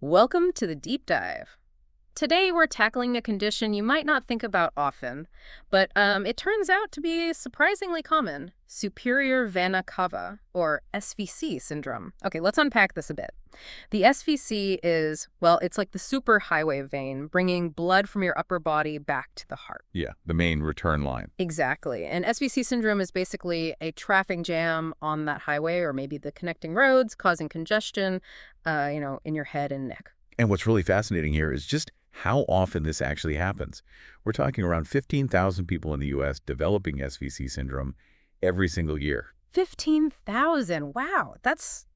Welcome to the deep dive. Today we're tackling a condition you might not think about often, but it turns out to be surprisingly common: superior vena cava, or SVC syndrome. Okay, let's unpack this a bit. The SVC is, well, it's like the superhighway vein, bringing blood from your upper body back to the heart. Yeah, the main return line. Exactly. And SVC syndrome is basically a traffic jam on that highway, or maybe the connecting roads, causing congestion, in your head and neck. And what's really fascinating here is just how often this actually happens. We're talking around 15,000 people in the U.S. developing SVC syndrome every single year. 15,000. Wow, that's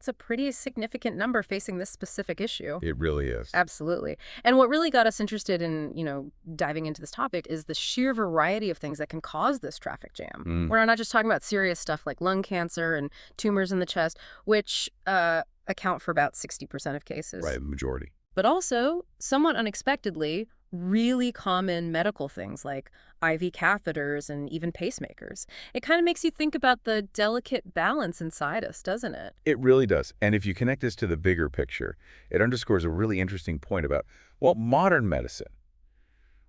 a pretty significant number facing this specific issue. It really is. Absolutely. And what really got us interested in, diving into this topic is the sheer variety of things that can cause this traffic jam. We're not just talking about serious stuff like lung cancer and tumors in the chest, which account for about 60% of cases. Right, the majority. But also, somewhat unexpectedly, really common medical things like IV catheters and even pacemakers. It kind of makes you think about the delicate balance inside us, doesn't it? It really does. And if you connect this to the bigger picture, it underscores a really interesting point about, well, modern medicine.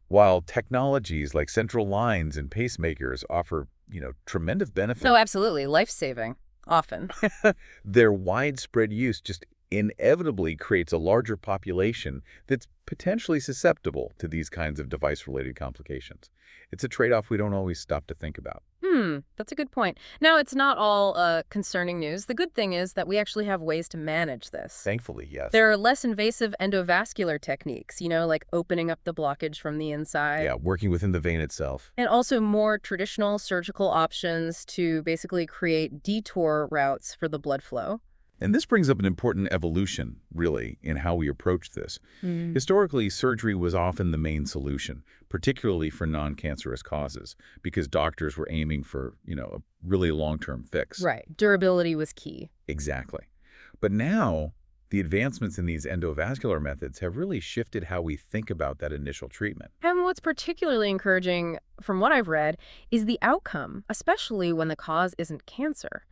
While technologies like central lines and pacemakers offer, tremendous benefit, Oh, absolutely. Life-saving, often. their widespread use just inevitably creates a larger population that's potentially susceptible to these kinds of device-related complications. It's a trade-off we don't always stop to think about. That's a good point. Now, it's not all concerning news. The good thing is that we actually have ways to manage this. Thankfully, yes. There are less invasive endovascular techniques, like opening up the blockage from the inside. Yeah, working within the vein itself. And also more traditional surgical options to basically create detour routes for the blood flow. And this brings up an important evolution, really, in how we approach this. Historically, surgery was often the main solution, particularly for non-cancerous causes, because doctors were aiming for, a really long-term fix. Right. Durability was key. Exactly. But now, the advancements in these endovascular methods have really shifted how we think about that initial treatment. And what's particularly encouraging, from what I've read, is the outcome, especially when the cause isn't cancer.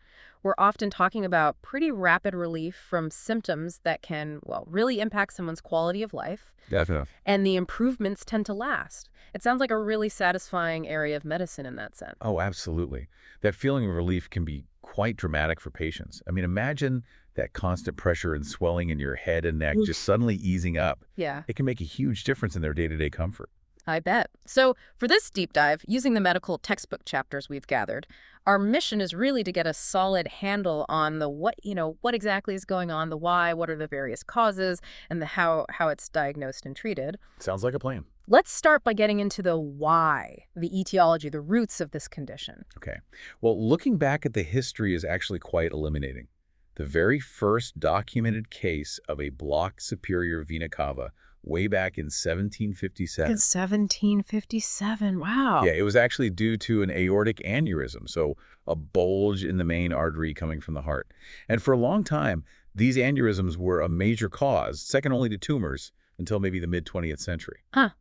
We're often talking about pretty rapid relief from symptoms that can, really impact someone's quality of life. Definitely. And the improvements tend to last. It sounds like a really satisfying area of medicine in that sense. Oh, absolutely. That feeling of relief can be quite dramatic for patients. I mean, imagine that constant pressure and swelling in your head and neck just suddenly easing up. Yeah. It can make a huge difference in their day-to-day comfort. I bet. So for this deep dive, using the medical textbook chapters we've gathered, our mission is really to get a solid handle on the what exactly is going on, the why, what are the various causes, and the how it's diagnosed and treated. Sounds like a plan. Let's start by getting into the why, the etiology, the roots of this condition. Okay. Well, looking back at the history is actually quite illuminating. The very first documented case of a blocked superior vena cava way back in 1757. In 1757, wow. Yeah, it was actually due to an aortic aneurysm, so a bulge in the main artery coming from the heart. And for a long time, these aneurysms were a major cause, second only to tumors, until maybe the mid-20th century. Huh.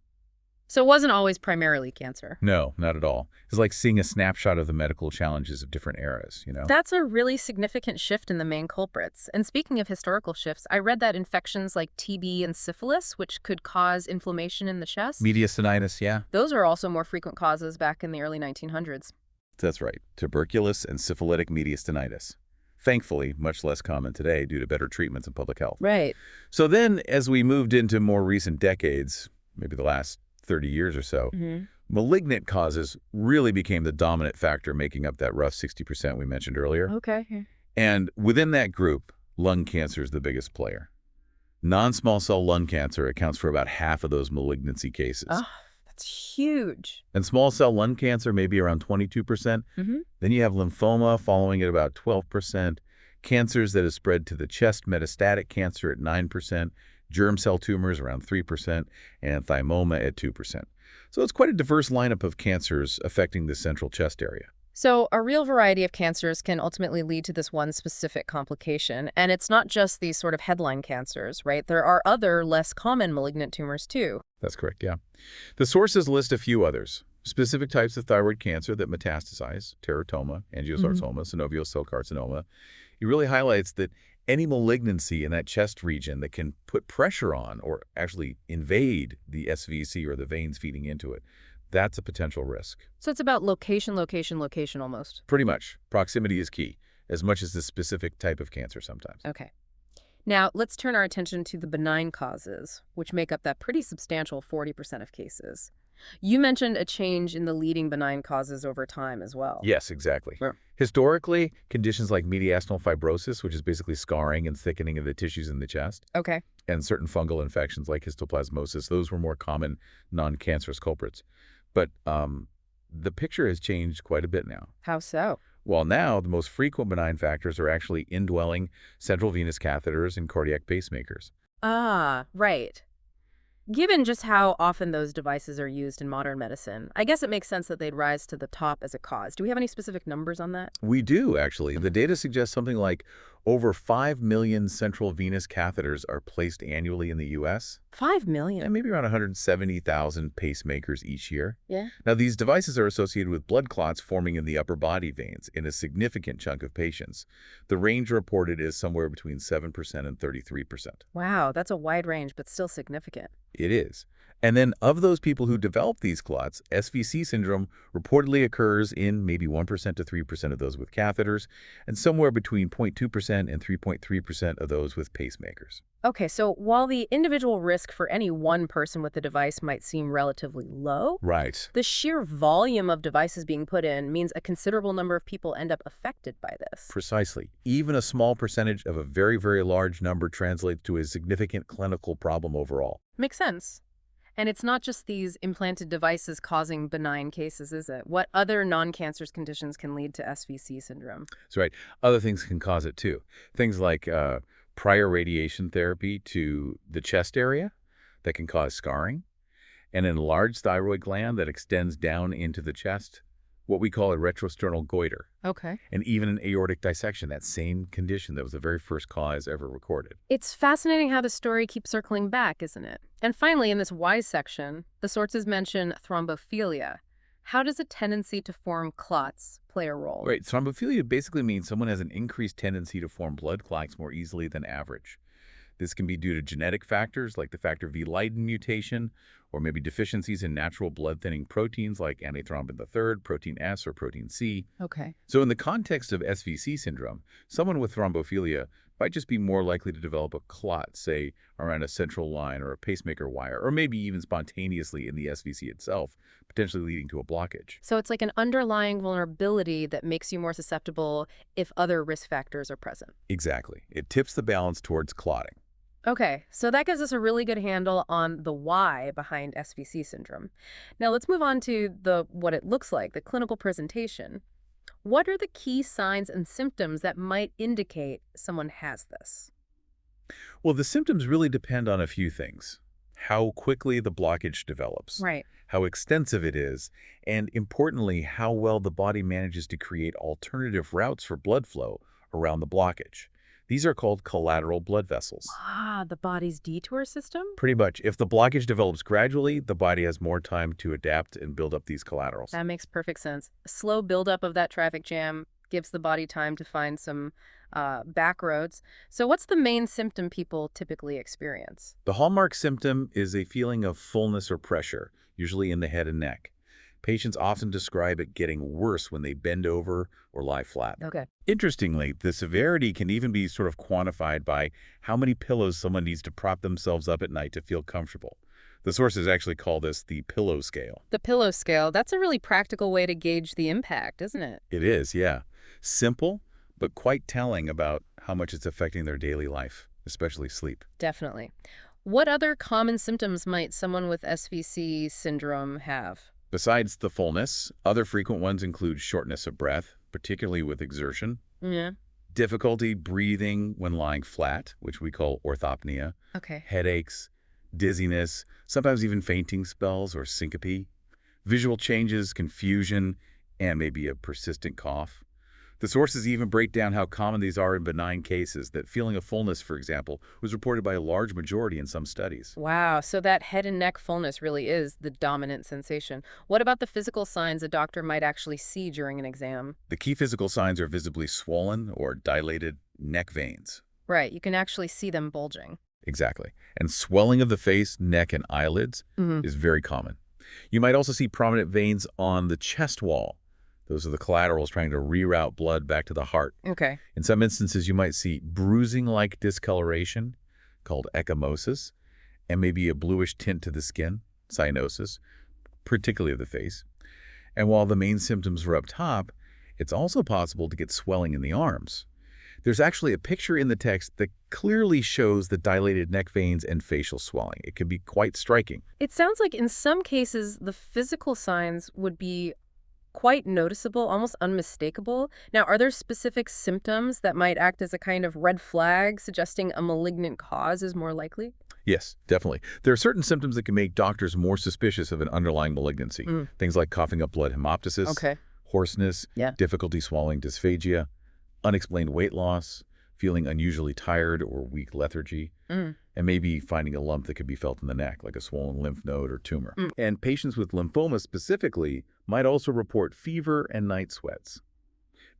So it wasn't always primarily cancer. No, not at all. It's like seeing a snapshot of the medical challenges of different eras, That's a really significant shift in the main culprits. And speaking of historical shifts, I read that infections like TB and syphilis, which could cause inflammation in the chest, Mediastinitis, yeah. those are also more frequent causes back in the early 1900s. That's right. Tuberculous and syphilitic mediastinitis. Thankfully, much less common today due to better treatments in public health. Right. So then, as we moved into more recent decades, maybe the last 30 years or so, malignant causes really became the dominant factor, making up that rough 60% we mentioned earlier. Okay. And within that group, lung cancer is the biggest player. Non-small cell lung cancer accounts for about half of those malignancy cases. Oh, that's huge. And small cell lung cancer may be around 22%. Then you have lymphoma following at about 12%, cancers that have spread to the chest, metastatic cancer at 9%, germ cell tumors around 3%, and thymoma at 2%. So it's quite a diverse lineup of cancers affecting the central chest area. So a real variety of cancers can ultimately lead to this one specific complication. And it's not just these sort of headline cancers, right? There are other less common malignant tumors too. That's correct, yeah. The sources list a few others. Specific types of thyroid cancer that metastasize, teratoma, angiosarcoma, synovial cell carcinoma. It really highlights that Any malignancy in that chest region that can put pressure on or actually invade the SVC or the veins feeding into it, that's a potential risk. So it's about location, location, location almost. Pretty much. Proximity is key, as much as the specific type of cancer sometimes. Okay. Now, let's turn our attention to the benign causes, which make up that pretty substantial 40% of cases. You mentioned a change in the leading benign causes over time as well. Yes, exactly. Sure. Historically, conditions like mediastinal fibrosis, which is basically scarring and thickening of the tissues in the chest, Okay. and certain fungal infections like histoplasmosis, those were more common non-cancerous culprits. But the picture has changed quite a bit now. How so? Well, now the most frequent benign factors are actually indwelling central venous catheters and cardiac pacemakers. Ah, right. Given just how often those devices are used in modern medicine, I guess it makes sense that they'd rise to the top as a cause. Do we have any specific numbers on that? We do, actually. The data suggests something like over 5 million central venous catheters are placed annually in the U.S., 5 and million. maybe around 170,000 pacemakers each year. Yeah. Now, these devices are associated with blood clots forming in the upper body veins in a significant chunk of patients. The range reported is somewhere between 7% and 33%. Wow, that's a wide range, but still significant. It is. And then of those people who develop these clots, SVC syndrome reportedly occurs in maybe 1% to 3% of those with catheters, and somewhere between 0.2% and 3.3% of those with pacemakers. Okay, so while the individual risk for any one person with the device might seem relatively low, Right. the sheer volume of devices being put in means a considerable number of people end up affected by this. Precisely. Even a small percentage of a very, very large number translates to a significant clinical problem overall. Makes sense. And it's not just these implanted devices causing benign cases, is it? What other non-cancerous conditions can lead to SVC syndrome? That's right. Other things can cause it too. Things like prior radiation therapy to the chest area that can cause scarring, an enlarged thyroid gland that extends down into the chest, what we call a retrosternal goiter, Okay. and even an aortic dissection, that same condition that was the very first cause ever recorded. It's fascinating how the story keeps circling back, isn't it? And finally, in this why section, the sources mention thrombophilia. How does a tendency to form clots play a role? Right. Thrombophilia basically means someone has an increased tendency to form blood clots more easily than average. This can be due to genetic factors like the factor V Leiden mutation, or maybe deficiencies in natural blood-thinning proteins like antithrombin III, protein S, or protein C. Okay. So in the context of SVC syndrome, someone with thrombophilia might just be more likely to develop a clot, say, around a central line or a pacemaker wire, or maybe even spontaneously in the SVC itself, potentially leading to a blockage. So it's like an underlying vulnerability that makes you more susceptible if other risk factors are present. Exactly. It tips the balance towards clotting. Okay, so that gives us a really good handle on the why behind SVC syndrome. Now let's move on to what it looks like, the clinical presentation. What are the key signs and symptoms that might indicate someone has this? Well, the symptoms really depend on a few things. How quickly the blockage develops, Right. how extensive it is, and importantly, how well the body manages to create alternative routes for blood flow around the blockage. These are called collateral blood vessels. Ah, the body's detour system? Pretty much, if the blockage develops gradually, the body has more time to adapt and build up these collaterals. That makes perfect sense. A slow buildup of that traffic jam gives the body time to find some back roads. So what's the main symptom people typically experience? The hallmark symptom is a feeling of fullness or pressure, usually in the head and neck. Patients often describe it getting worse when they bend over or lie flat. Okay. Interestingly, the severity can even be sort of quantified by how many pillows someone needs to prop themselves up at night to feel comfortable. The sources actually call this the pillow scale. The pillow scale, that's a really practical way to gauge the impact, isn't it? It is, yeah. Simple, but quite telling about how much it's affecting their daily life, especially sleep. Definitely. What other common symptoms might someone with SVC syndrome have? Besides the fullness, other frequent ones include shortness of breath, particularly with exertion, Yeah. difficulty breathing when lying flat, which we call orthopnea, Okay. headaches, dizziness, sometimes even fainting spells or syncope, visual changes, confusion, and maybe a persistent cough. The sources even break down how common these are in benign cases, that feeling of fullness, for example, was reported by a large majority in some studies. Wow, so that head and neck fullness really is the dominant sensation. What about the physical signs a doctor might actually see during an exam? The key physical signs are visibly swollen or dilated neck veins, Right, you can actually see them bulging. Exactly. And swelling of the face, neck, and eyelids Hmm. is very common. You might also see prominent veins on the chest wall. Those are the collaterals trying to reroute blood back to the heart. Okay. In some instances, you might see bruising-like discoloration, called ecchymosis, and maybe a bluish tint to the skin, cyanosis, particularly of the face. And while the main symptoms are up top, it's also possible to get swelling in the arms. There's actually a picture in the text that clearly shows the dilated neck veins and facial swelling. It can be quite striking. It sounds like in some cases the physical signs would be quite noticeable, almost unmistakable. Now, are there specific symptoms that might act as a kind of red flag suggesting a malignant cause is more likely? Yes, definitely. There are certain symptoms that can make doctors more suspicious of an underlying malignancy. Mm. Things like coughing up blood hemoptysis, Okay. hoarseness, Yeah. difficulty swallowing dysphagia, unexplained weight loss, feeling unusually tired or weak lethargy, Mm. and maybe finding a lump that could be felt in the neck, like a swollen lymph node or tumor. Mm. And patients with lymphoma specifically might also report fever and night sweats.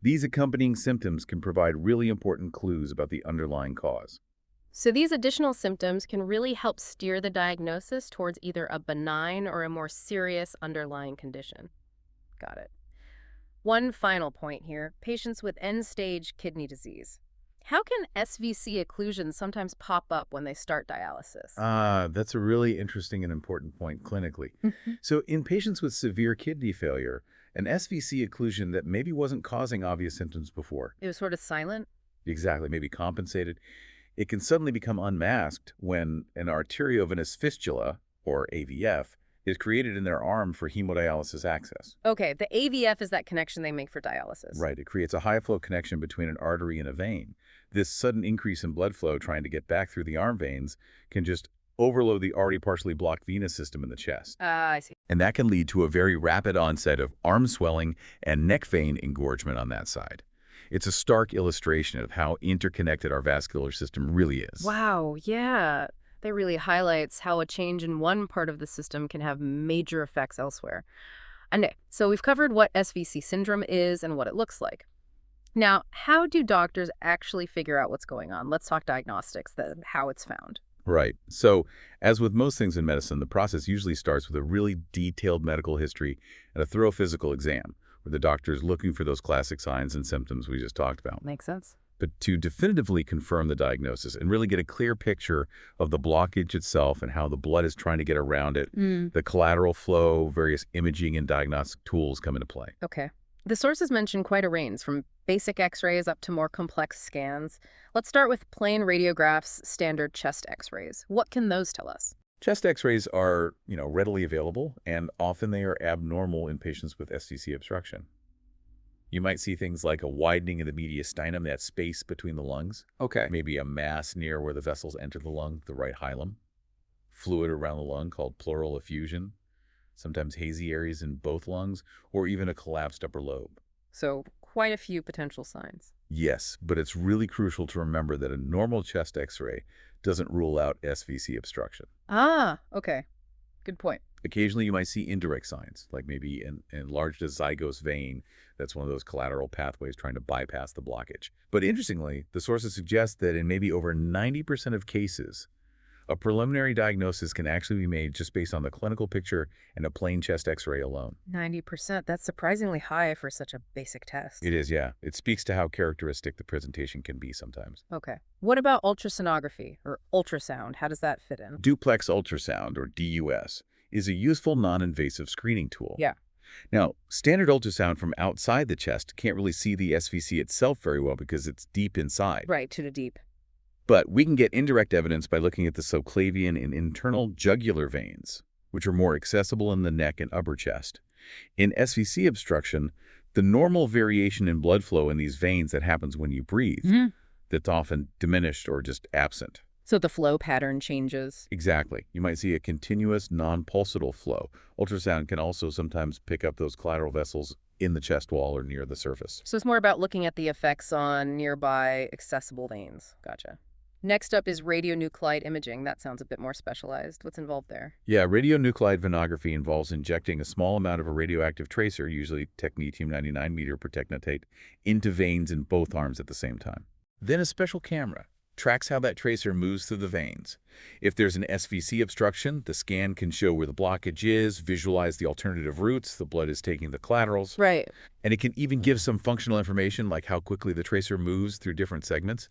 These accompanying symptoms can provide really important clues about the underlying cause. So these additional symptoms can really help steer the diagnosis towards either a benign or a more serious underlying condition. Got it. One final point here, patients with end-stage kidney disease. How can SVC occlusions sometimes pop up when they start dialysis? That's a really interesting and important point clinically. Mhm. So in patients with severe kidney failure, an SVC occlusion that maybe wasn't causing obvious symptoms before, It was sort of silent? exactly, maybe compensated, it can suddenly become unmasked when an arteriovenous fistula, or AVF, is created in their arm for hemodialysis access. Okay, the AVF is that connection they make for dialysis. Right, it creates a high flow connection between an artery and a vein. This sudden increase in blood flow trying to get back through the arm veins can just overload the already partially blocked venous system in the chest. I see. And that can lead to a very rapid onset of arm swelling and neck vein engorgement on that side. It's a stark illustration of how interconnected our vascular system really is. Wow, yeah. That really highlights how a change in one part of the system can have major effects elsewhere. And so we've covered what SVC syndrome is and what it looks like. Now, how do doctors actually figure out what's going on? Let's talk diagnostics, how it's found. Right. So, as with most things in medicine, the process usually starts with a really detailed medical history and a thorough physical exam, where the doctor is looking for those classic signs and symptoms we just talked about. Makes sense. But to definitively confirm the diagnosis and really get a clear picture of the blockage itself and how the blood is trying to get around it, the collateral flow, various imaging and diagnostic tools come into play. Okay. The sources mention quite a range, from basic x-rays up to more complex scans. Let's start with plain radiographs, standard chest x-rays. What can those tell us? Chest x-rays are, readily available, and often they are abnormal in patients with SVC obstruction. You might see things like a widening of the mediastinum, that space between the lungs. Okay. Maybe a mass near where the vessels enter the lung, the right hilum. Fluid around the lung called pleural effusion. Sometimes hazy areas in both lungs, or even a collapsed upper lobe. So quite a few potential signs. Yes, but it's really crucial to remember that a normal chest x-ray doesn't rule out SVC obstruction. Ah, okay. Good point. Occasionally, you might see indirect signs, like maybe an enlarged azygos vein. That's one of those collateral pathways trying to bypass the blockage. But interestingly, the sources suggest that in maybe over 90% of cases, a preliminary diagnosis can actually be made just based on the clinical picture and a plain chest x-ray alone. 90%. That's surprisingly high for such a basic test. It is, yeah. It speaks to how characteristic the presentation can be sometimes. Okay. What about ultrasonography or ultrasound? How does that fit in? Duplex ultrasound, or DUS, is a useful non-invasive screening tool. Yeah. Now, standard ultrasound from outside the chest can't really see the SVC itself very well because it's deep inside. Right, to the deep. But we can get indirect evidence by looking at the subclavian and internal jugular veins, which are more accessible in the neck and upper chest. In SVC obstruction, the normal variation in blood flow in these veins that happens when you breathe, that's often diminished or just absent. So the flow pattern changes. Exactly. You might see a continuous non-pulsatile flow. Ultrasound can also sometimes pick up those collateral vessels in the chest wall or near the surface. So it's more about looking at the effects on nearby accessible veins. Gotcha. Next up is radionuclide imaging. That sounds a bit more specialized. What's involved there? Yeah, radionuclide venography involves injecting a small amount of a radioactive tracer, usually technetium-99 meter per technetate, into veins in both arms at the same time. Then a special camera, tracks how that tracer moves through the veins. If there's an SVC obstruction, the scan can show where the blockage is, visualize the alternative routes the blood is taking the collaterals, Right. and it can even give some functional information like how quickly the tracer moves through different segments.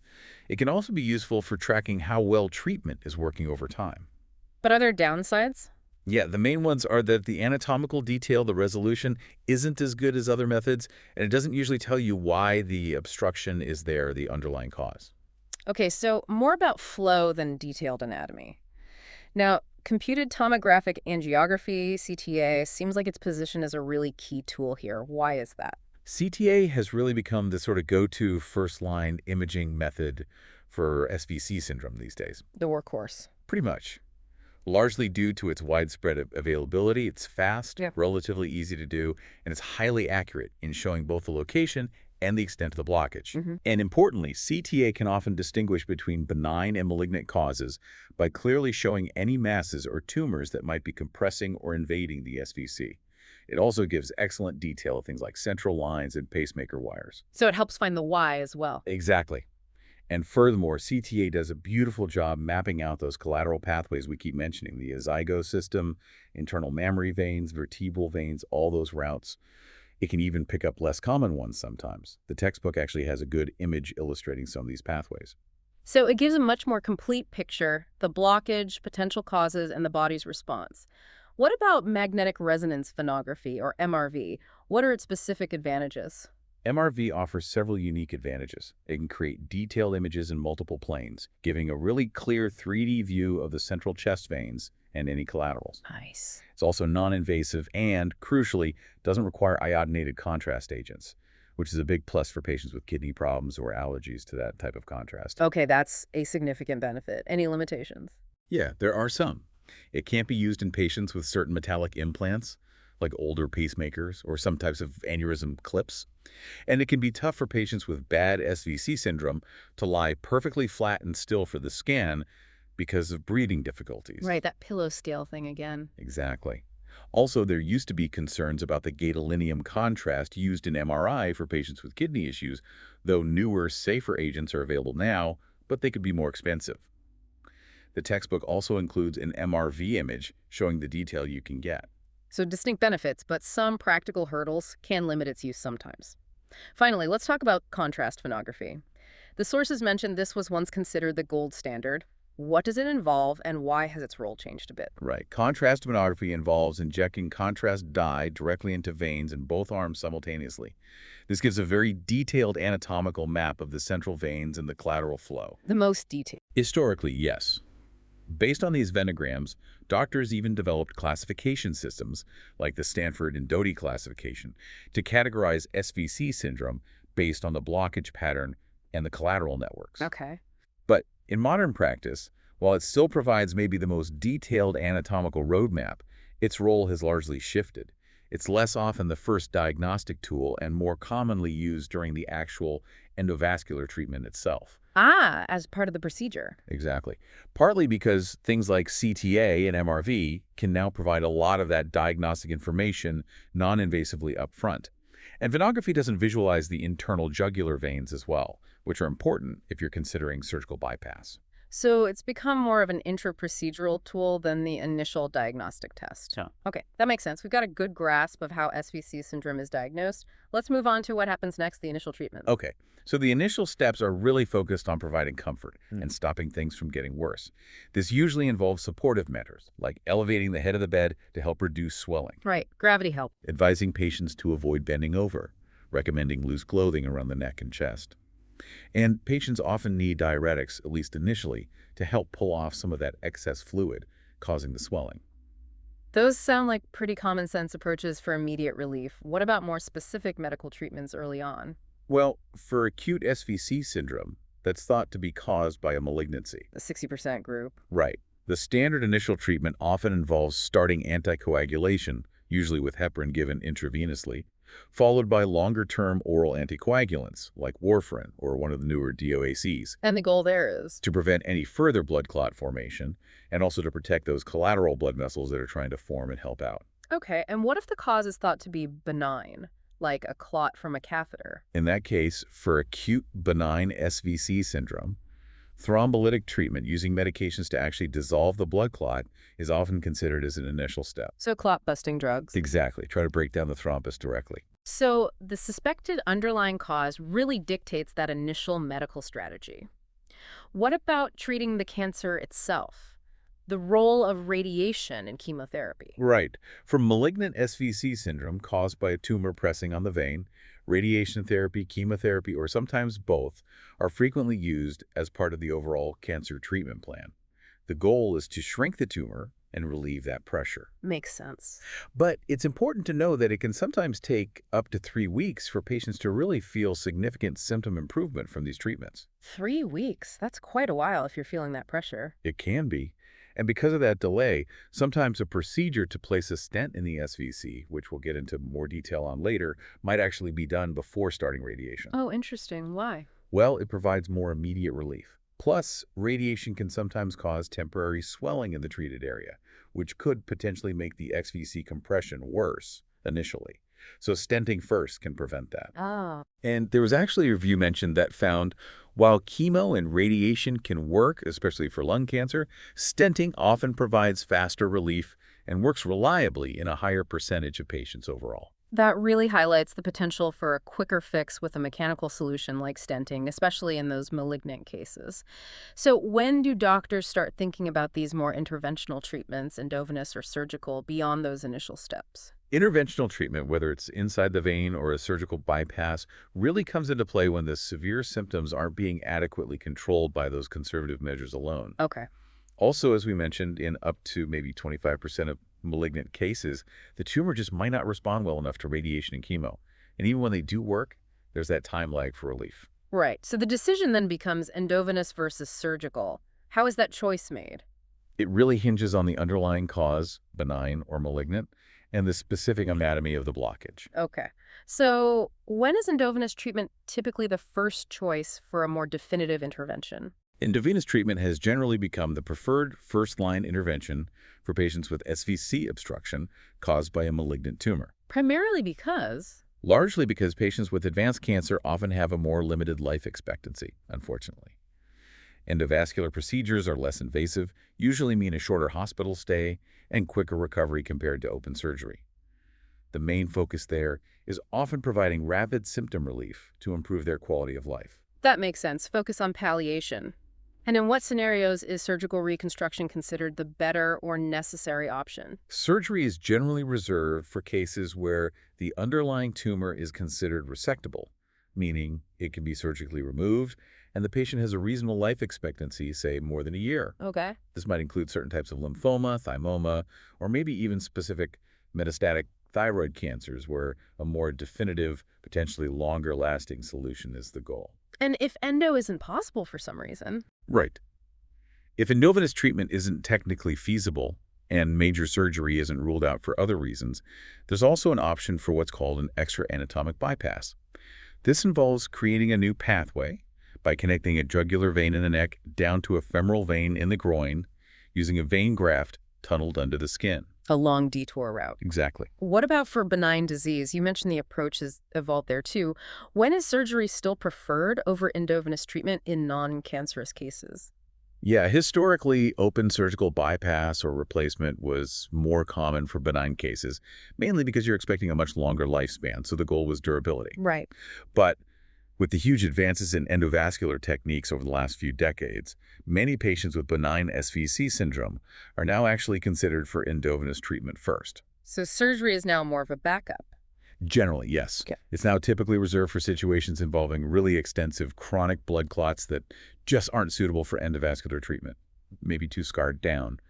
It can also be useful for tracking how well treatment is working over time. But are there downsides? Yeah, the main ones are that the anatomical detail, the resolution, isn't as good as other methods, and it doesn't usually tell you why the obstruction is there, the underlying cause. Okay, so more about flow than detailed anatomy. Now, computed tomographic angiography, CTA, seems like its position is a really key tool here. Why is that? CTA has really become the sort of go-to first-line imaging method for SVC syndrome these days. The workhorse. Pretty much. Largely due to its widespread availability, it's fast, Yeah. relatively easy to do, and it's highly accurate in showing both the location and the extent of the blockage. And importantly, CTA can often distinguish between benign and malignant causes by clearly showing any masses or tumors that might be compressing or invading the SVC. It also gives excellent detail of things like central lines and pacemaker wires. So it helps find the why as well. Exactly. And furthermore, CTA does a beautiful job mapping out those collateral pathways we keep mentioning, the azygos system, internal mammary veins, vertebral veins, all those routes. It can even pick up less common ones sometimes. The textbook actually has a good image illustrating some of these pathways. So it gives a much more complete picture, the blockage, potential causes, and the body's response. What about magnetic resonance phonography, or MRV? What are its specific advantages? MRV offers several unique advantages. It can create detailed images in multiple planes, giving a really clear 3D view of the central chest veins and any collaterals. Nice. It's also non-invasive and, crucially, doesn't require iodinated contrast agents, which is a big plus for patients with kidney problems or allergies to that type of contrast. Okay, that's a significant benefit. Any limitations? Yeah, there are some. It can't be used in patients with certain metallic implants, like older pacemakers or some types of aneurysm clips. And it can be tough for patients with bad SVC syndrome to lie perfectly flat and still for the scan because of breathing difficulties. Right, that pillow scale thing again. Exactly. Also, there used to be concerns about the gadolinium contrast used in MRI for patients with kidney issues, though newer, safer agents are available now, but they could be more expensive. The textbook also includes an MRV image showing the detail you can get. So distinct benefits, but some practical hurdles can limit its use sometimes. Finally, let's talk about contrast phonography. The sources mentioned this was once considered the gold standard. What does it involve, and why has its role changed a bit? Right. Contrast tomography involves injecting contrast dye directly into veins in both arms simultaneously. This gives a very detailed anatomical map of the central veins and the collateral flow. The most detailed. Historically, yes. Based on these venograms, doctors even developed classification systems, like the Stanford and Doty classification, to categorize SVC syndrome based on the blockage pattern and the collateral networks. Okay. But in modern practice, while it still provides maybe the most detailed anatomical roadmap, its role has largely shifted. It's less often the first diagnostic tool and more commonly used during the actual endovascular treatment itself. Ah, as part of the procedure. Exactly. Partly because things like CTA and MRV can now provide a lot of that diagnostic information non-invasively up front. And venography doesn't visualize the internal jugular veins as well, which are important if you're considering surgical bypass. So it's become more of an intra-procedural tool than the initial diagnostic test. Yeah. Okay, that makes sense. We've got a good grasp of how SVC syndrome is diagnosed. Let's move on to what happens next, the initial treatment. Okay, so the initial steps are really focused on providing comfort and stopping things from getting worse. This usually involves supportive measures, like elevating the head of the bed to help reduce swelling, Right, gravity help. advising patients to avoid bending over, recommending loose clothing around the neck and chest. And patients often need diuretics, at least initially, to help pull off some of that excess fluid causing the swelling. Those sound like pretty common sense approaches for immediate relief. What about more specific medical treatments early on? Well, for acute SVC syndrome, that's thought to be caused by a malignancy. The 60% group. Right. The standard initial treatment often involves starting anticoagulation, usually with heparin given intravenously, followed by longer-term oral anticoagulants, like warfarin or one of the newer DOACs, And the goal there is? to prevent any further blood clot formation, and also to protect those collateral blood vessels that are trying to form and help out. Okay, and what if the cause is thought to be benign, like a clot from a catheter? In that case, for acute benign SVC syndrome, Thrombolytic treatment using medications to actually dissolve the blood clot is often considered as an initial step. So clot-busting drugs. Exactly. Try to break down the thrombus directly. So the suspected underlying cause really dictates that initial medical strategy. What about treating the cancer itself? The role of radiation in chemotherapy. Right. For malignant SVC syndrome caused by a tumor pressing on the vein, radiation therapy, chemotherapy, or sometimes both are frequently used as part of the overall cancer treatment plan. The goal is to shrink the tumor and relieve that pressure. Makes sense. But it's important to know that it can sometimes take up to 3 weeks for patients to really feel significant symptom improvement from these treatments. 3 weeks? That's quite a while if you're feeling that pressure. It can be. And because of that delay, sometimes a procedure to place a stent in the SVC, which we'll get into more detail on later, might actually be done before starting radiation. Oh, interesting. Why? Well, it provides more immediate relief. Plus, radiation can sometimes cause temporary swelling in the treated area, which could potentially make the XVC compression worse initially. So stenting first can prevent that. Ah. And there was actually a review mentioned that found while chemo and radiation can work, especially for lung cancer, stenting often provides faster relief and works reliably in a higher percentage of patients overall. That really highlights the potential for a quicker fix with a mechanical solution like stenting, especially in those malignant cases. So when do doctors start thinking about these more interventional treatments, endovenous or surgical, beyond those initial steps? Interventional treatment, whether it's inside the vein or a surgical bypass, really comes into play when the severe symptoms aren't being adequately controlled by those conservative measures alone. Okay. Also, as we mentioned, in up to maybe 25% of malignant cases, the tumor just might not respond well enough to radiation and chemo. And even when they do work, there's that time lag for relief. Right. So the decision then becomes endovenous versus surgical. How is that choice made? It really hinges on the underlying cause, benign or malignant, and the specific anatomy of the blockage. Okay. So when is endovenous treatment typically the first choice for a more definitive intervention? Intravenous treatment has generally become the preferred first-line intervention for patients with SVC obstruction caused by a malignant tumor. Primarily because... Largely because patients with advanced cancer often have a more limited life expectancy, unfortunately. Endovascular procedures are less invasive, usually mean a shorter hospital stay, and quicker recovery compared to open surgery. The main focus there is often providing rapid symptom relief to improve their quality of life. That makes sense. Focus on palliation. And in what scenarios is surgical reconstruction considered the better or necessary option? Surgery is generally reserved for cases where the underlying tumor is considered resectable, meaning it can be surgically removed and the patient has a reasonable life expectancy, say more than a year. Okay. This might include certain types of lymphoma, thymoma, or maybe even specific metastatic thyroid cancers where a more definitive, potentially longer-lasting solution is the goal. And if endo isn't possible for some reason? Right. If endovenous treatment isn't technically feasible and major surgery isn't ruled out for other reasons, there's also an option for what's called an extra anatomic bypass. This involves creating a new pathway by connecting a jugular vein in the neck down to a femoral vein in the groin using a vein graft tunneled under the skin. A long detour route. Exactly. What about for benign disease? You mentioned the approach has evolved there too. When is surgery still preferred over endovenous treatment in non-cancerous cases? Yeah, historically, open surgical bypass or replacement was more common for benign cases, mainly because you're expecting a much longer lifespan, so the goal was durability. Right. But with the huge advances in endovascular techniques over the last few decades, many patients with benign SVC syndrome are now actually considered for endovenous treatment first. So surgery is now more of a backup. Generally, yes. Okay. It's now typically reserved for situations involving really extensive chronic blood clots that just aren't suitable for endovascular treatment, maybe too scarred down,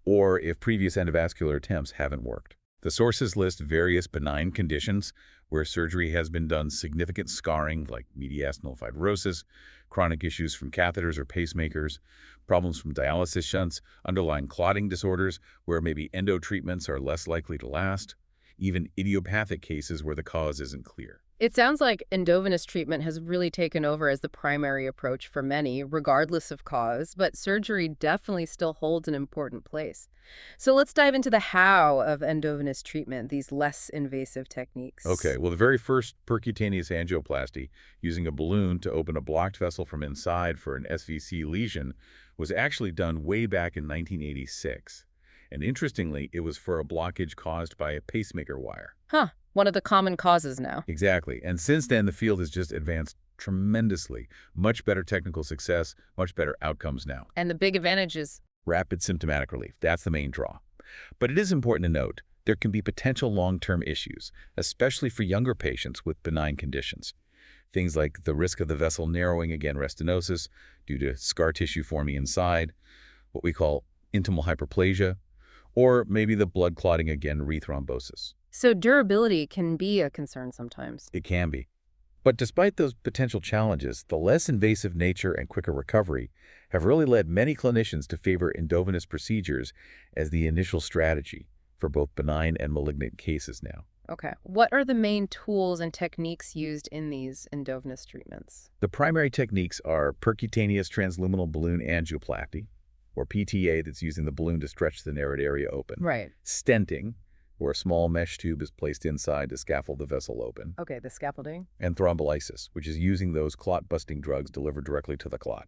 or if previous endovascular attempts haven't worked. The sources list various benign conditions where surgery has been done, significant scarring like mediastinal fibrosis, chronic issues from catheters or pacemakers, problems from dialysis shunts, underlying clotting disorders where maybe endo treatments are less likely to last, even idiopathic cases where the cause isn't clear. It sounds like endovenous treatment has really taken over as the primary approach for many, regardless of cause, but surgery definitely still holds an important place. So let's dive into the how of endovenous treatment, these less invasive Okay, techniques. well, the very first percutaneous angioplasty, using a balloon to open a blocked vessel from inside for an SVC lesion, was actually done way back in 1986. And interestingly, it was for a blockage caused by a pacemaker wire. Huh, one of the common causes now. Exactly. And since then, the field has just advanced tremendously. Much better technical success, much better outcomes now. And the big advantage is, Rapid symptomatic relief. That's the main draw. But it is important to note there can be potential long-term issues, especially for younger patients with benign conditions. Things like the risk of the vessel narrowing, again, restenosis, due to scar tissue forming inside, what we call intimal hyperplasia, or maybe the blood clotting, again, rethrombosis. so durability can be a concern sometimes. It can be. But despite those potential challenges, the less invasive nature and quicker recovery have really led many clinicians to favor endovenous procedures as the initial strategy for both benign and malignant cases now. Okay, what are the main tools and techniques used in these endovenous treatments? The primary techniques are percutaneous transluminal balloon angioplasty, or PTA, that's using the balloon to stretch the narrowed area open. Right. Stenting, where a small mesh tube is placed inside to scaffold the vessel open. Okay, the scaffolding. And thrombolysis, which is using those clot-busting drugs delivered directly to the clot.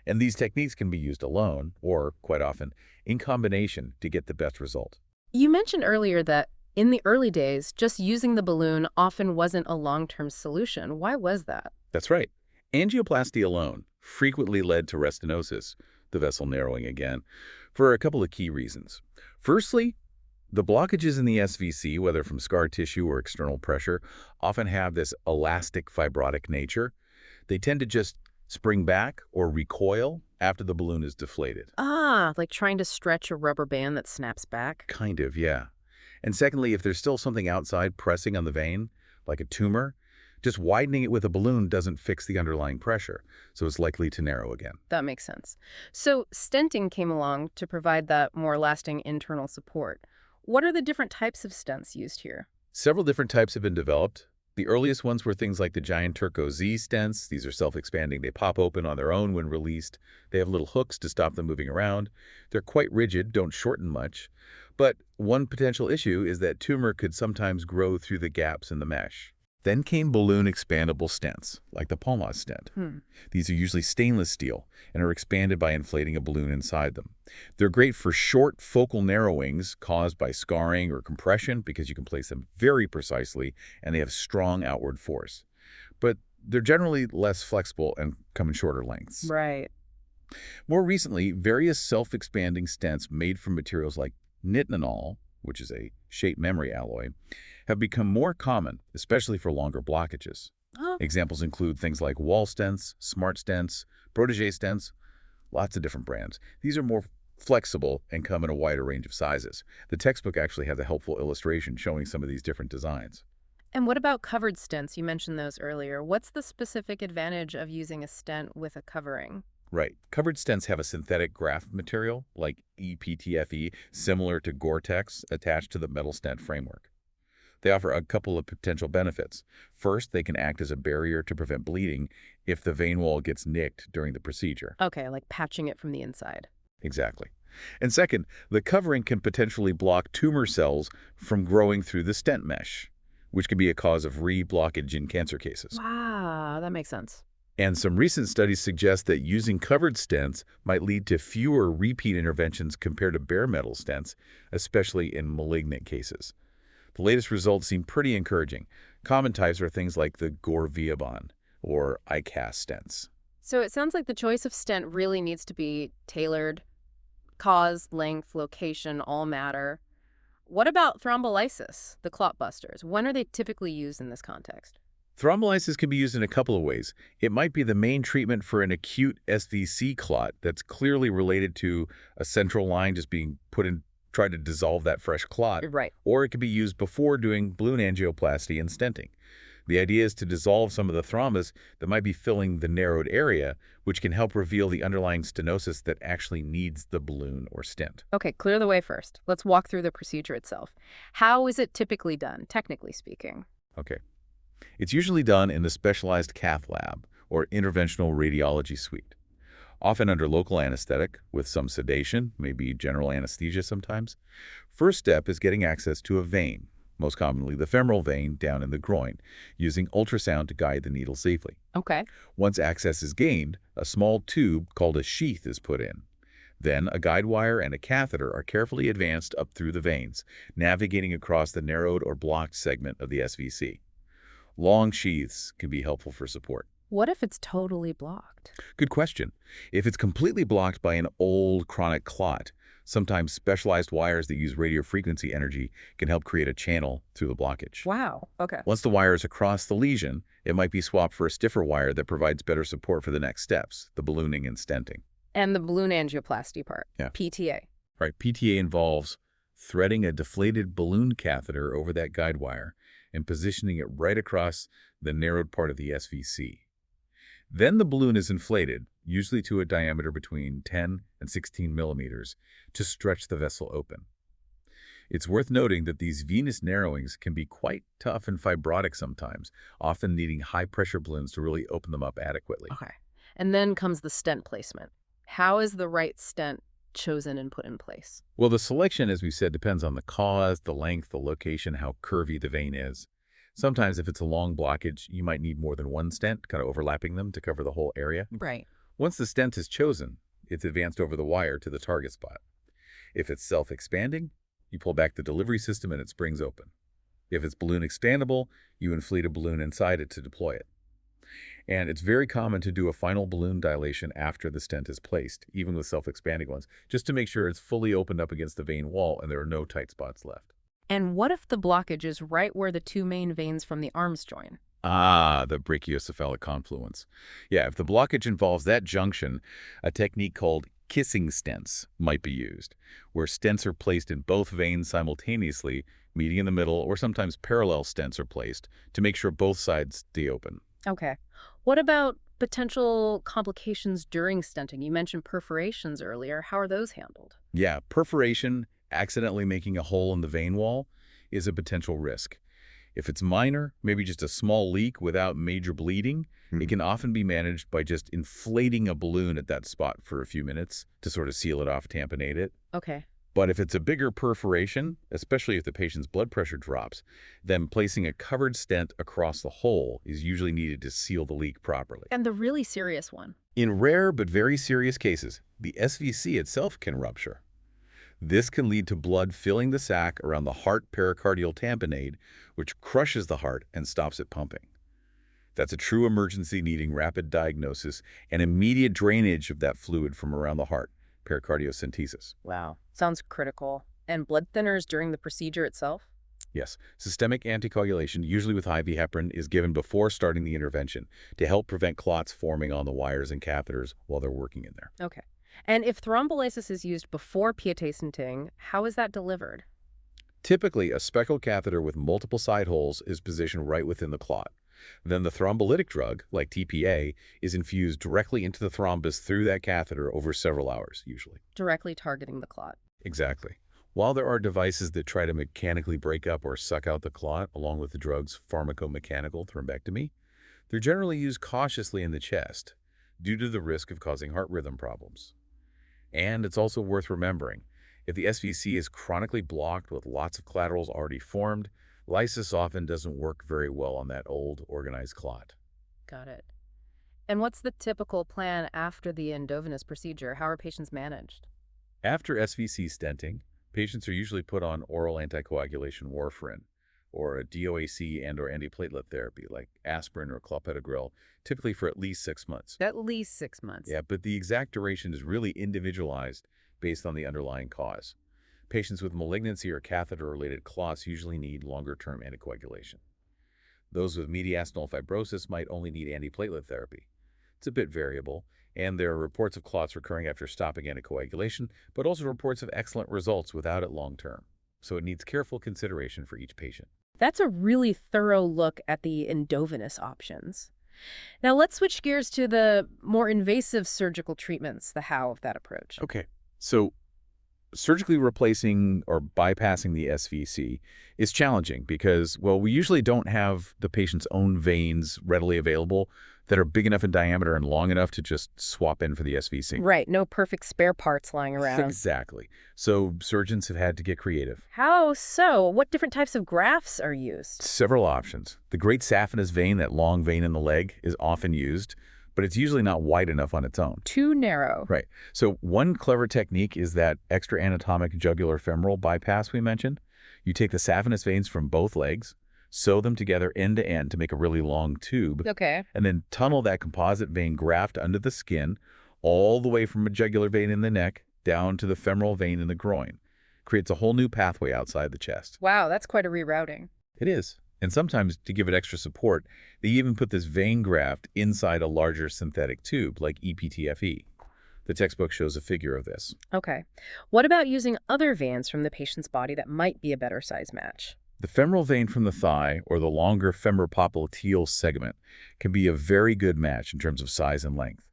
And these techniques can be used alone, or, quite often, in combination to get the best result. You mentioned earlier that in the early days, just using the balloon often wasn't a long-term solution. Why was that? That's right. Angioplasty alone frequently led to restenosis, the vessel narrowing again, for a couple of key reasons. Firstly, the blockages in the SVC, whether from scar tissue or external pressure, often have this elastic fibrotic nature. They tend to just spring back or recoil after the balloon is deflated. Ah, like trying to stretch a rubber band that snaps back. Kind of, yeah. And secondly, if there's still something outside pressing on the vein, like a tumor, just widening it with a balloon doesn't fix the underlying pressure, so it's likely to narrow again. That makes sense. So stenting came along to provide that more lasting internal support. What are the different types of stents used here? Several different types have been developed. The earliest ones were things like the giant Turco Z stents. These are self-expanding. They pop open on their own when released. They have little hooks to stop them moving around. They're quite rigid, don't shorten much. But one potential issue is that tumor could sometimes grow through the gaps in the mesh. Then came balloon expandable stents, like the Palmas stent. These are usually stainless steel and are expanded by inflating a balloon inside them. They're great for short focal narrowings caused by scarring or compression because you can place them very precisely and they have strong outward force. But they're generally less flexible and come in shorter lengths. Right. More recently, various self-expanding stents made from materials like nitinol, which is a shape memory alloy, have become more common, especially for longer blockages. Oh, Examples include things like wall stents, smart stents, protege stents, lots of different brands. These are more flexible and come in a wider range of sizes. The textbook actually has a helpful illustration showing some of these different designs. and what about covered stents? You mentioned those earlier. What's the specific advantage of using a stent with a covering? Right. Covered stents have a synthetic graft material, like EPTFE, similar to Gore-Tex, attached to the metal stent framework. They offer a couple of potential benefits. First, they can act as a barrier to prevent bleeding if the vein wall gets nicked during the procedure. Okay, like patching it from the inside. Exactly. And second, the covering can potentially block tumor cells from growing through the stent mesh, which can be a cause of re-blockage in cancer cases. Wow, that makes sense. And some recent studies suggest that using covered stents might lead to fewer repeat interventions compared to bare metal stents, especially in malignant cases. The latest results seem pretty encouraging. Common types are things like the Gore-Viabon or ICAS stents. So it sounds like the choice of stent really needs to be tailored. Cause, length, location all matter. What about thrombolysis, the clot busters? When are they typically used in this context? Thrombolysis can be used in a couple of ways. It might be the main treatment for an acute SVC clot that's clearly related to a central line just being put in, try to dissolve that fresh clot. Right. Or it can be used before doing balloon angioplasty and stenting. The idea is to dissolve some of the thrombus that might be filling the narrowed area, which can help reveal the underlying stenosis that actually needs the balloon or stent. Okay, clear the way first. Let's walk through the procedure itself. How is it typically done, technically speaking? Okay. It's usually done in the specialized cath lab or interventional radiology suite, often under local anesthetic with some sedation, maybe general anesthesia sometimes. First step is getting access to a vein, most commonly the femoral vein down in the groin, using ultrasound to guide the needle safely. Okay. Once access is gained, a small tube called a sheath is put in. Then a guide wire and a catheter are carefully advanced up through the veins, navigating across the narrowed or blocked segment of the SVC. Long sheaths can be helpful for support. What if it's totally blocked? Good question. If it's completely blocked by an old chronic clot, sometimes specialized wires that use radiofrequency energy can help create a channel through the blockage. Wow. Okay. Once the wire is across the lesion, it might be swapped for a stiffer wire that provides better support for the next steps, the ballooning and stenting. And the balloon angioplasty part, Yeah. PTA. Right, PTA involves threading a deflated balloon catheter over that guide wire and positioning it right across the narrowed part of the SVC. Then the balloon is inflated, usually to a diameter between 10 and 16 millimeters, to stretch the vessel open. It's worth noting that these venous narrowings can be quite tough and fibrotic sometimes, often needing high-pressure balloons to really open them up adequately. Okay. And then comes the stent placement. How is the right stent chosen and put in place? Well, the selection, as we said, depends on the cause, the length, the location, how curvy the vein is. Sometimes if it's a long blockage, you might need more than one stent, kind of overlapping them to cover the whole area. Right. Once the stent is chosen, it's advanced over the wire to the target spot. If it's self-expanding, you pull back the delivery system and it springs open. If it's balloon expandable, you inflate a balloon inside it to deploy it. And it's very common to do a final balloon dilation after the stent is placed, even with self-expanding ones, just to make sure it's fully opened up against the vein wall and there are no tight spots left. And what if the blockage is right where the two main veins from the arms join? Ah, the brachiocephalic confluence. Yeah, if the blockage involves that junction, a technique called kissing stents might be used, where stents are placed in both veins simultaneously, meeting in the middle, or sometimes parallel stents are placed to make sure both sides stay open. Okay. What about potential complications during stenting? You mentioned perforations earlier. How are those handled? Yeah, perforation, accidentally making a hole in the vein wall, is a potential risk. If it's minor, maybe just a small leak without major bleeding, it can often be managed by just inflating a balloon at that spot for a few minutes to sort of seal it off, tamponate it. Okay. But if it's a bigger perforation, especially if the patient's blood pressure drops, then placing a covered stent across the hole is usually needed to seal the leak properly. And the really serious one? In rare but very serious cases, the SVC itself can rupture. This can lead to blood filling the sac around the heart pericardial tamponade, which crushes the heart and stops it pumping. That's a true emergency needing rapid diagnosis and immediate drainage of that fluid from around the heart, pericardiocentesis. Wow. Sounds critical. And blood thinners during the procedure itself? Yes, systemic anticoagulation, usually with IV heparin, is given before starting the intervention to help prevent clots forming on the wires and catheters while they're working in there. Okay. And if thrombolysis is used before piété stenting, how is that delivered? Typically, a speckled catheter with multiple side holes is positioned right within the clot. Then the thrombolytic drug, like TPA, is infused directly into the thrombus through that catheter over several hours, usually. Directly targeting the clot. Exactly. While there are devices that try to mechanically break up or suck out the clot, along with the drug's pharmacomechanical thrombectomy, they're generally used cautiously in the chest due to the risk of causing heart rhythm problems. And it's also worth remembering, if the SVC is chronically blocked with lots of collaterals already formed, lysis often doesn't work very well on that old, organized clot. Got it. And what's the typical plan after the endovenous procedure? How are patients managed? After SVC stenting, patients are usually put on oral anticoagulation warfarin, or a DOAC and/or antiplatelet therapy like aspirin or clopidogrel, typically for at least 6 months. At least 6 months. Yeah, but the exact duration is really individualized based on the underlying cause. Patients with malignancy or catheter-related clots usually need longer-term anticoagulation. Those with mediastinal fibrosis might only need antiplatelet therapy. It's a bit variable, and there are reports of clots recurring after stopping anticoagulation, but also reports of excellent results without it long-term. So it needs careful consideration for each patient. That's a really thorough look at the endovenous options. Now let's switch gears to the more invasive surgical treatments, the how of that approach. Okay, so Surgically replacing or bypassing the SVC is challenging because, well, we usually don't have the patient's own veins readily available that are big enough in diameter and long enough to just swap in for the SVC. Right, no perfect spare parts lying around. Exactly. So surgeons have had to get creative. How so? What different types of grafts are used? Several options. The great saphenous vein, that long vein in the leg, is often used, but it's usually not wide enough on its own. Too narrow. Right. So one clever technique is that extra anatomic jugular femoral bypass we mentioned. You take the saphenous veins from both legs, sew them together end to end to make a really long tube, Okay. and then tunnel that composite vein graft under the skin all the way from a jugular vein in the neck down to the femoral vein in the groin. Creates a whole new pathway outside the chest. Wow, that's quite a rerouting. It is. And sometimes, to give it extra support, they even put this vein graft inside a larger synthetic tube, like EPTFE. The textbook shows a figure of this. Okay. What about using other veins from the patient's body that might be a better size match? The femoral vein from the thigh, or the longer femoropopliteal segment, can be a very good match in terms of size and length.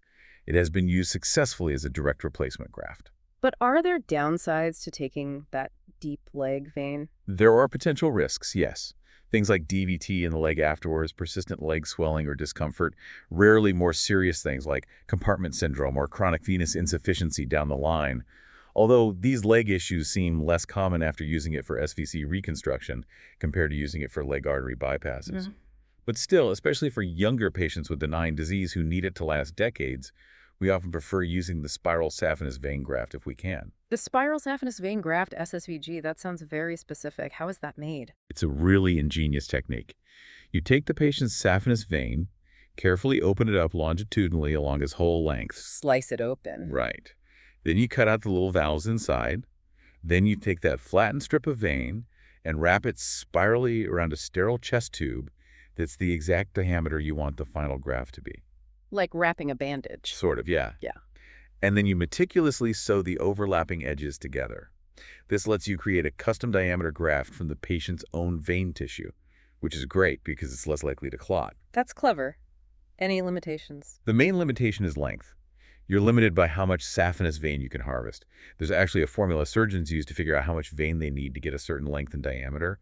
It has been used successfully as a direct replacement graft. But are there downsides to taking that deep leg vein? There are potential risks, yes. Things like DVT in the leg afterwards, persistent leg swelling or discomfort, rarely more serious things like compartment syndrome or chronic venous insufficiency down the line. Although these leg issues seem less common after using it for SVC reconstruction compared to using it for leg artery bypasses. But still, especially for younger patients with benign disease who need it to last decades, we often prefer using the spiral saphenous vein graft if we can. The spiral saphenous vein graft, SSVG, that sounds very specific. How is that made? It's a really ingenious technique. You take the patient's saphenous vein, carefully open it up longitudinally along its whole length. Slice it open. Right. Then you cut out the little valves inside. Then you take that flattened strip of vein and wrap it spirally around a sterile chest tube that's the exact diameter you want the final graft to be. Like wrapping a bandage. Sort of, yeah. Yeah. And then you meticulously sew the overlapping edges together. This lets you create a custom diameter graft from the patient's own vein tissue, which is great because it's less likely to clot. That's clever. Any limitations? The main limitation is length. You're limited by how much saphenous vein you can harvest. There's actually a formula surgeons use to figure out how much vein they need to get a certain length and diameter.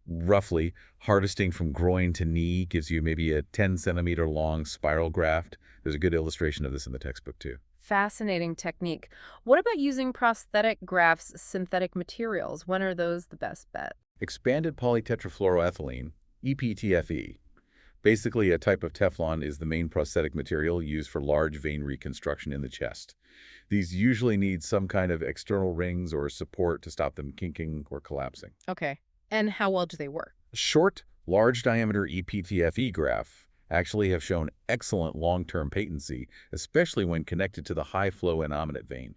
Roughly, harvesting from groin to knee gives you maybe a 10-centimeter long spiral graft. There's a good illustration of this in the textbook, too. Fascinating technique. What about using prosthetic grafts, synthetic materials? When are those the best bet? Expanded polytetrafluoroethylene, EPTFE. Basically, a type of Teflon is the main prosthetic material used for large vein reconstruction in the chest. These usually need some kind of external rings or support to stop them kinking or collapsing. Okay. And how well do they work? Short, large-diameter EPTFE grafts actually have shown excellent long-term patency, especially when connected to the high-flow innominate vein.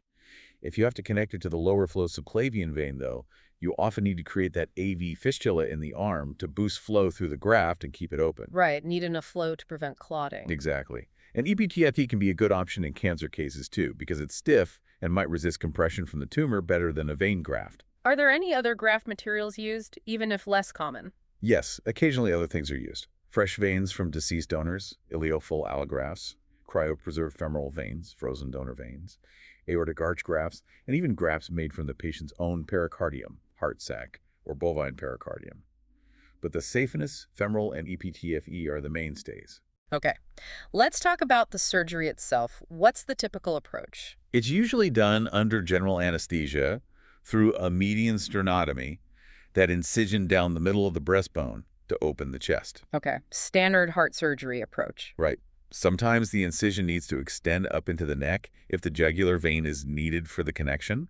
If you have to connect it to the lower-flow subclavian vein, though, you often need to create that AV fistula in the arm to boost flow through the graft and keep it open. Right, need enough flow to prevent clotting. Exactly. And EPTFE can be a good option in cancer cases, too, because it's stiff and might resist compression from the tumor better than a vein graft. Are there any other graft materials used, even if less common? Yes, occasionally other things are used. Fresh veins from deceased donors, ileofull allografts, cryopreserved femoral veins, frozen donor veins, aortic arch grafts, and even grafts made from the patient's own pericardium, heart sac, or bovine pericardium. But the saphenous, femoral, and EPTFE are the mainstays. Okay, let's talk about the surgery itself. What's the typical approach? It's usually done under general anesthesia through a median sternotomy, that incision down the middle of the breastbone to open the chest. Okay, standard heart surgery approach. Right. Sometimes the incision needs to extend up into the neck if the jugular vein is needed for the connection.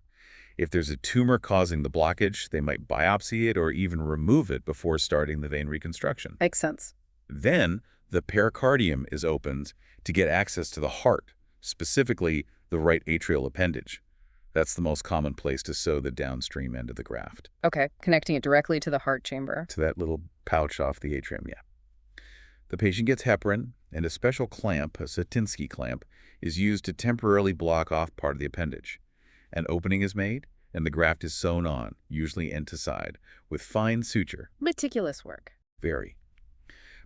If there's a tumor causing the blockage, they might biopsy it or even remove it before starting the vein reconstruction. Makes sense. Then the pericardium is opened to get access to the heart, specifically the right atrial appendage. That's the most common place to sew the downstream end of the graft. Okay, connecting it directly to the heart chamber. To that little pouch off the atrium, yeah. The patient gets heparin, and a special clamp, a Satinsky clamp, is used to temporarily block off part of the appendage. An opening is made, and the graft is sewn on, usually end to side, with fine suture. Meticulous work. Very.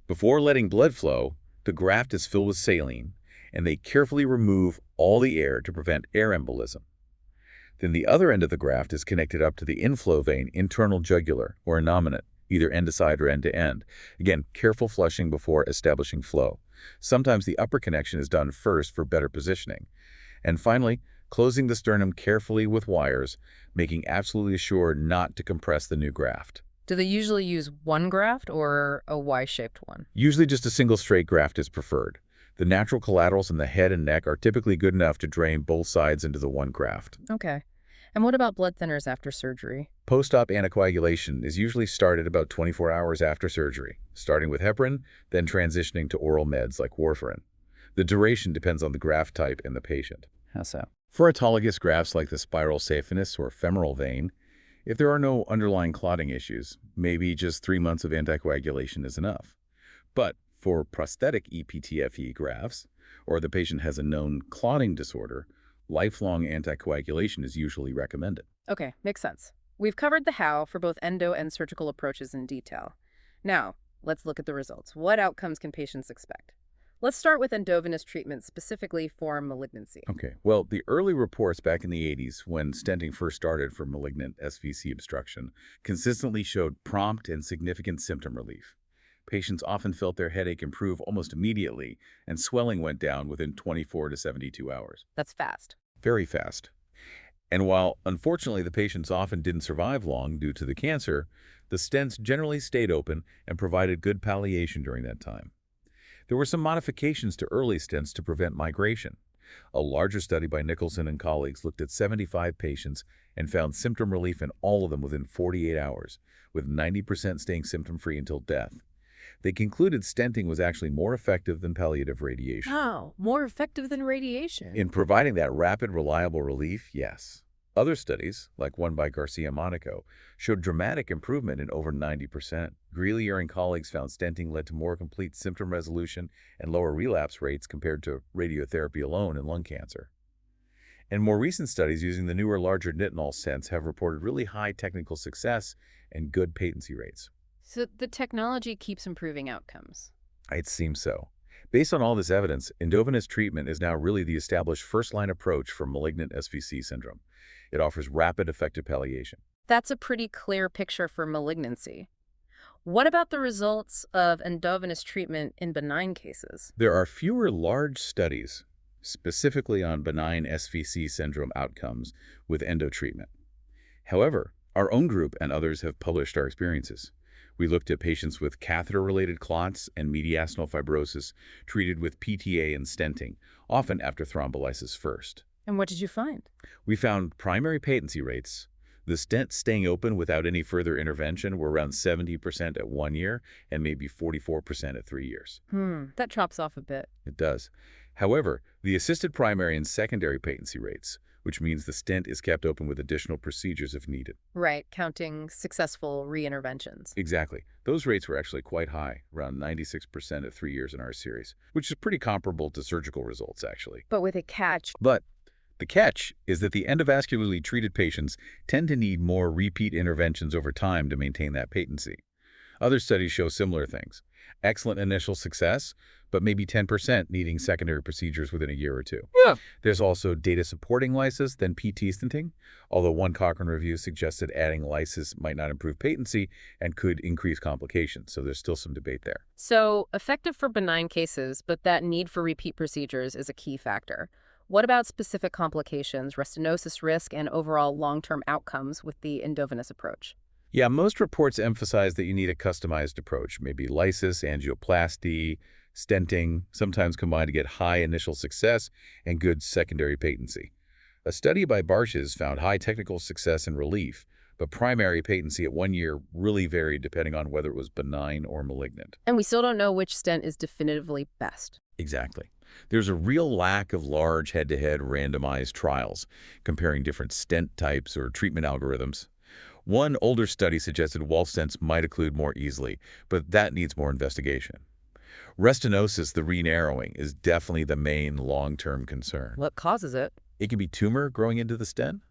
Before letting blood flow, the graft is filled with saline, and they carefully remove all the air to prevent air embolism. Then the other end of the graft is connected up to the inflow vein, internal jugular, or innominate, either end-to-side or end-to-end. Again, careful flushing before establishing flow. Sometimes the upper connection is done first for better positioning. And finally, closing the sternum carefully with wires, making absolutely sure not to compress the new graft. Do they usually use one graft or a Y-shaped one? Usually just a single straight graft is preferred. The natural collaterals in the head and neck are typically good enough to drain both sides into the one graft. Okay. And what about blood thinners after surgery? Post-op anticoagulation is usually started about 24 hours after surgery, starting with heparin, then transitioning to oral meds like warfarin. The duration depends on the graft type and the patient. How so? For autologous grafts like the spiral saphenous or femoral vein, if there are no underlying clotting issues, maybe just 3 months of anticoagulation is enough. But for prosthetic EPTFE grafts, or the patient has a known clotting disorder, lifelong anticoagulation is usually recommended. Okay, makes sense. We've covered the how for both endo and surgical approaches in detail. Now, let's look at the results. What outcomes can patients expect? Let's start with endovenous treatment specifically for malignancy. Okay, well, the early reports back in the 80s, when stenting first started for malignant SVC obstruction, consistently showed prompt and significant symptom relief. Patients often felt their headache improve almost immediately, and swelling went down within 24 to 72 hours. That's fast. Very fast. And while, unfortunately, the patients often didn't survive long due to the cancer, the stents generally stayed open and provided good palliation during that time. There were some modifications to early stents to prevent migration. A larger study by Nicholson and colleagues looked at 75 patients and found symptom relief in all of them within 48 hours, with 90% staying symptom-free until death. They concluded stenting was actually more effective than palliative radiation. Oh, more effective than radiation. In providing that rapid, reliable relief, yes. Other studies, like one by Garcia-Monaco, showed dramatic improvement in over 90%. Gregory and colleagues found stenting led to more complete symptom resolution and lower relapse rates compared to radiotherapy alone in lung cancer. And more recent studies using the newer, larger nitinol stents have reported really high technical success and good patency rates. So the technology keeps improving outcomes. It seems so. Based on all this evidence, endovenous treatment is now really the established first-line approach for malignant SVC syndrome. It offers rapid, effective palliation. That's a pretty clear picture for malignancy. What about the results of endovenous treatment in benign cases? There are fewer large studies specifically on benign SVC syndrome outcomes with endo treatment. However, our own group and others have published our experiences. We looked at patients with catheter-related clots and mediastinal fibrosis treated with PTA and stenting, often after thrombolysis first. And what did you find? We found primary patency rates. The stent staying open without any further intervention were around 70% at 1 year and maybe 44% at 3 years. That drops off a bit. It does. However, the assisted primary and secondary patency rates, which means the stent is kept open with additional procedures if needed. Right, counting successful re-interventions. Exactly. Those rates were actually quite high, around 96% at 3 years in our series, which is pretty comparable to surgical results, actually. But with a catch. But the catch is that the endovascularly treated patients tend to need more repeat interventions over time to maintain that patency. Other studies show similar things. Excellent initial success, but maybe 10% needing secondary procedures within a year or two. Yeah. There's also data supporting lysis than PT stenting, although one Cochrane review suggested adding lysis might not improve patency and could increase complications, so there's still some debate there. So effective for benign cases, but that need for repeat procedures is a key factor. What about specific complications, restenosis risk, and overall long-term outcomes with the endovenous approach? Yeah, most reports emphasize that you need a customized approach, maybe lysis, angioplasty, stenting, sometimes combined to get high initial success and good secondary patency. A study by Barshes found high technical success and relief, but primary patency at 1 year really varied depending on whether it was benign or malignant. And we still don't know which stent is definitively best. Exactly. There's a real lack of large head-to-head randomized trials comparing different stent types or treatment algorithms. One older study suggested wall stents might occlude more easily, but that needs more investigation. Restenosis, the re-narrowing, is definitely the main long-term concern. What causes it? It can be tumor growing into the stent,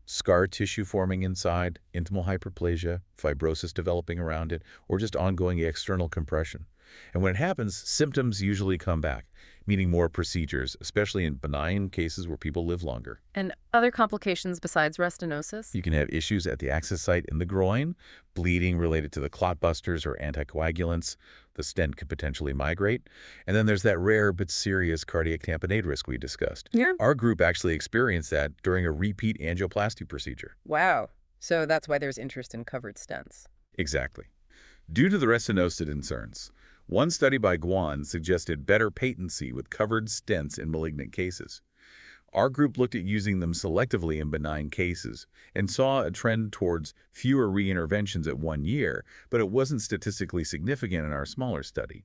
scar tissue forming inside, intimal hyperplasia, fibrosis developing around it, or just ongoing external compression. And when it happens, symptoms usually come back, meaning more procedures, especially in benign cases where people live longer. And other complications besides restenosis? You can have issues at the access site in the groin, bleeding related to the clot busters or anticoagulants. The stent could potentially migrate. And then there's that rare but serious cardiac tamponade risk we discussed. Yeah. Our group actually experienced that during a repeat angioplasty procedure. Wow. So that's why there's interest in covered stents. Exactly. Due to the restenosis concerns, one study by Guan suggested better patency with covered stents in malignant cases. Our group looked at using them selectively in benign cases and saw a trend towards fewer reinterventions at 1 year, but it wasn't statistically significant in our smaller study.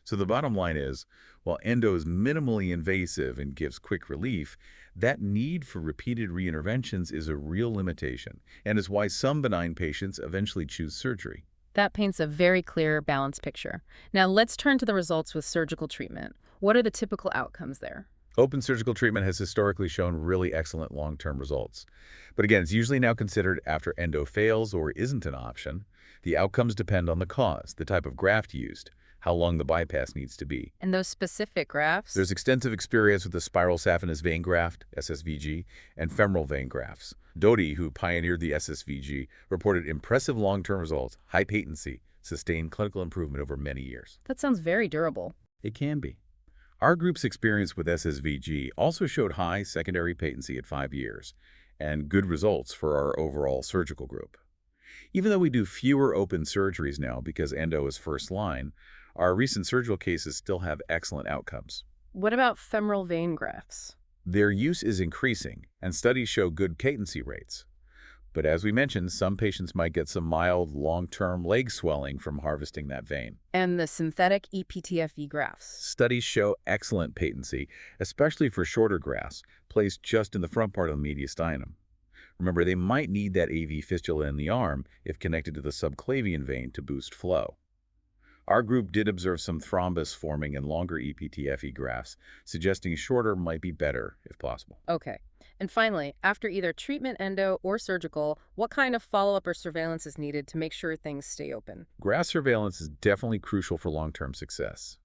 So the bottom line is, while endo is minimally invasive and gives quick relief, that need for repeated reinterventions is a real limitation and is why some benign patients eventually choose surgery. That paints a very clear, balanced picture. Now let's turn to the results with surgical treatment. What are the typical outcomes there? Open surgical treatment has historically shown really excellent long-term results. But again, it's usually now considered after endo fails or isn't an option. The outcomes depend on the cause, the type of graft used, how long the bypass needs to be. And those specific grafts? There's extensive experience with the spiral saphenous vein graft, SSVG, and femoral vein grafts. Doty, who pioneered the SSVG, reported impressive long-term results, high patency, sustained clinical improvement over many years. That sounds very durable. It can be. Our group's experience with SSVG also showed high secondary patency at 5 years and good results for our overall surgical group. Even though we do fewer open surgeries now because endo is first line, our recent surgical cases still have excellent outcomes. What about femoral vein grafts? Their use is increasing, and studies show good patency rates. But as we mentioned, some patients might get some mild, long-term leg swelling from harvesting that vein. And the synthetic EPTFE grafts? Studies show excellent patency, especially for shorter grafts, placed just in the front part of the mediastinum. Remember, they might need that AV fistula in the arm if connected to the subclavian vein to boost flow. Our group did observe some thrombus forming in longer EPTFE grafts, suggesting shorter might be better if possible. Okay. And finally, after either treatment endo or surgical, what kind of follow-up or surveillance is needed to make sure things stay open? Graft surveillance is definitely crucial for long-term success.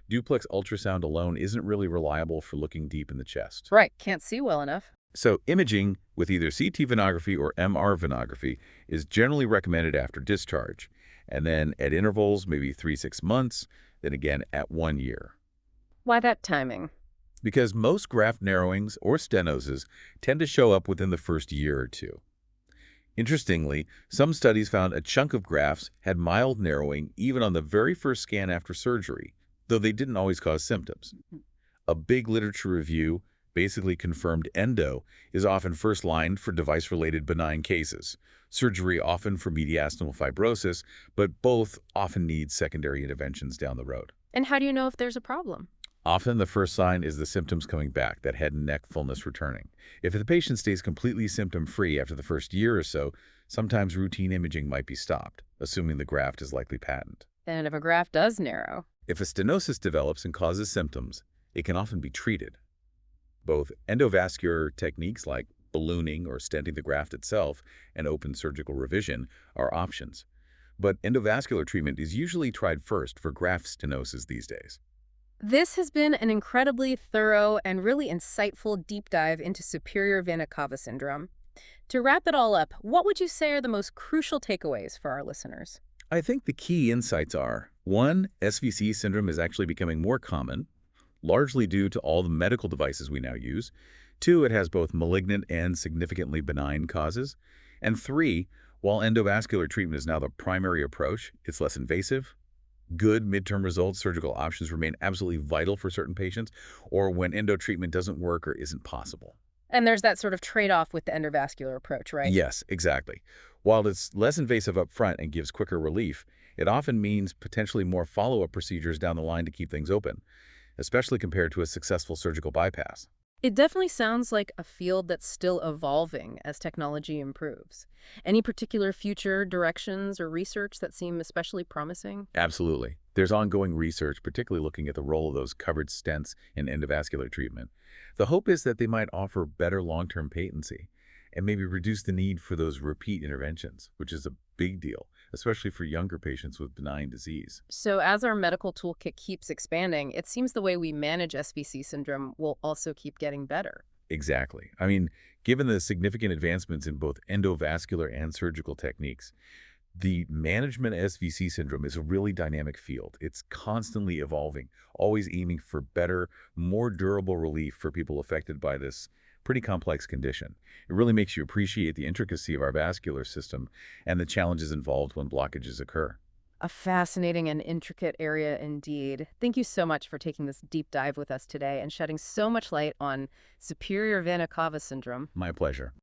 Duplex ultrasound alone isn't really reliable for looking deep in the chest. Right. Can't see well enough. So imaging with either CT venography or MR venography is generally recommended after discharge, and then at intervals, maybe 3-6 months, then again at 1 year. Why that timing? Because most graft narrowings or stenoses tend to show up within the first year or two. Interestingly, some studies found a chunk of grafts had mild narrowing even on the very first scan after surgery, though they didn't always cause symptoms. A big literature review basically confirmed endo is often first line for device-related benign cases, surgery often for mediastinal fibrosis, but both often need secondary interventions down the road. And how do you know if there's a problem? Often the first sign is the symptoms coming back, that head and neck fullness returning. If the patient stays completely symptom-free after the first year or so, sometimes routine imaging might be stopped, assuming the graft is likely patent. And if a graft does narrow? If a stenosis develops and causes symptoms, it can often be treated. Both endovascular techniques like ballooning or stenting the graft itself and open surgical revision are options. But endovascular treatment is usually tried first for graft stenosis these days. This has been an incredibly thorough and really insightful deep dive into superior vena cava syndrome. To wrap it all up, what would you say are the most crucial takeaways for our listeners? I think the key insights are, 1, SVC syndrome is actually becoming more common, largely due to all the medical devices we now use. 2, it has both malignant and significantly benign causes. And 3, while endovascular treatment is now the primary approach, it's less invasive. Good midterm results, surgical options remain absolutely vital for certain patients, or when endo treatment doesn't work or isn't possible. And there's that sort of trade-off with the endovascular approach, right? Yes, exactly. While it's less invasive up front and gives quicker relief, it often means potentially more follow-up procedures down the line to keep things open, especially compared to a successful surgical bypass. It definitely sounds like a field that's still evolving as technology improves. Any particular future directions or research that seem especially promising? Absolutely. There's ongoing research, particularly looking at the role of those covered stents in endovascular treatment. The hope is that they might offer better long-term patency and maybe reduce the need for those repeat interventions, which is a big deal, especially for younger patients with benign disease. So as our medical toolkit keeps expanding, it seems the way we manage SVC syndrome will also keep getting better. Exactly. I mean, given the significant advancements in both endovascular and surgical techniques, the management of SVC syndrome is a really dynamic field. It's constantly evolving, always aiming for better, more durable relief for people affected by this pretty complex condition. It really makes you appreciate the intricacy of our vascular system and the challenges involved when blockages occur. A fascinating and intricate area indeed. Thank you so much for taking this deep dive with us today and shedding so much light on superior vena cava syndrome. My pleasure.